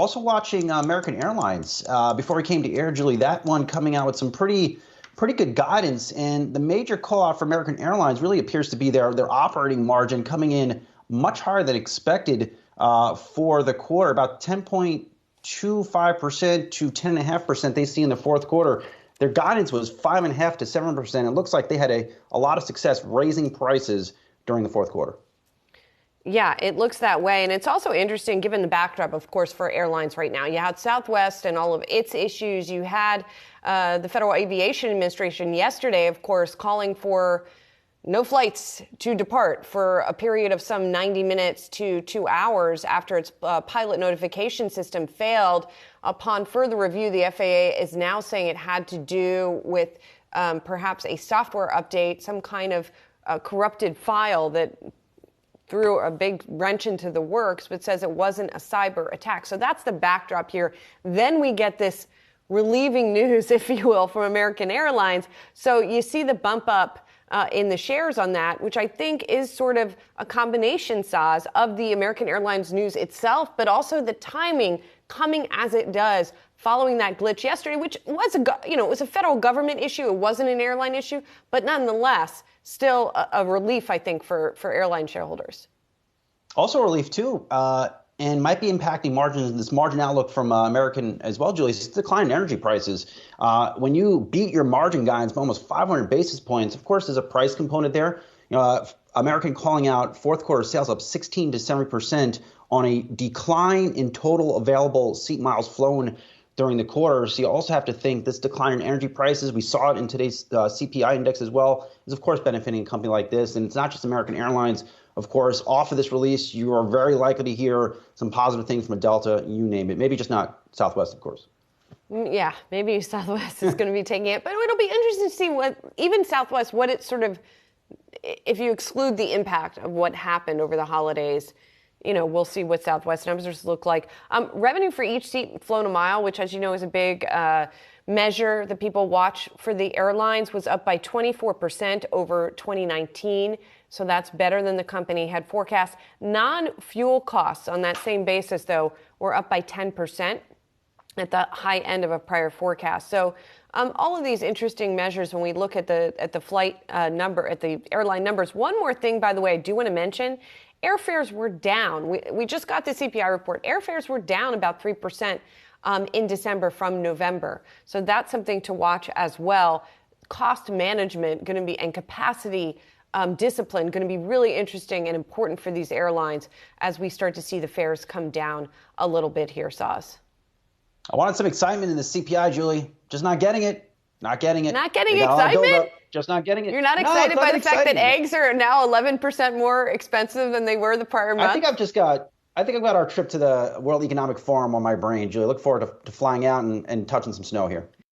Also watching American Airlines before we came to air, Julie. That one coming out with some pretty good guidance. And the major call out for American Airlines really appears to be their operating margin coming in much higher than expected for the quarter, about 10.25% to 10.5% they see in the fourth quarter. Their guidance was 5.5% to 7%. It looks like they had a lot of success raising prices during the fourth quarter. Yeah, it looks that way. And it's also interesting, given the backdrop, of course, for airlines right now. You had Southwest and all of its issues. You had the Federal Aviation Administration yesterday, of course, calling for no flights to depart for a period of some 90 minutes to 2 hours after its pilot notification system failed. Upon further review, the FAA is now saying it had to do with perhaps a software update, some kind of corrupted file that threw a big wrench into the works, but says it wasn't a cyber attack. So that's the backdrop here. Then we get this relieving news, if you will, from American Airlines. So you see the bump up in the shares on that, which I think is sort of a combination, Soz, of the American Airlines news itself, but also the timing coming as it does following that glitch yesterday, which was it was a federal government issue. It wasn't an airline issue, but nonetheless, still a relief, I think, for airline shareholders. Also a relief, too, and might be impacting margins. This margin outlook from American as well, Julie, is decline in energy prices. When you beat your margin guidance by almost 500 basis points, of course, there's a price component there. American calling out fourth quarter sales up 16 to 70% on a decline in total available seat miles flown during the quarter. So you also have to think this decline in energy prices, we saw it in today's CPI index as well, is of course benefiting a company like this. And it's not just American Airlines. Of course, off of this release, you are very likely to hear some positive things from a Delta, you name it. Maybe just not Southwest, of course. Yeah, maybe Southwest is going to be taking it. But it'll be interesting to see what, even Southwest, what it sort of, if you exclude the impact of what happened over the holidays, we'll see what Southwest numbers look like. Revenue for each seat flown a mile, which, as you know, is a big measure that people watch for the airlines, was up by 24% over 2019. So that's better than the company had forecast. Non-fuel costs on that same basis, though, were up by 10% at the high end of a prior forecast. So all of these interesting measures when we look at the flight number, at the airline numbers. One more thing, by the way, I do want to mention. Airfares were down. We just got the CPI report. Airfares were down about 3% in December from November. So that's something to watch as well. Cost management going to be, and capacity discipline going to be really interesting and important for these airlines as we start to see the fares come down a little bit here, Soz. I wanted some excitement in the CPI, Julie. Just not getting it. Not getting it. Not getting excitement? Just not getting it. You're not excited by the fact that eggs are now 11% more expensive than they were the prior month? I think I've got our trip to the World Economic Forum on my brain, Julie. Look forward to flying out and touching some snow here.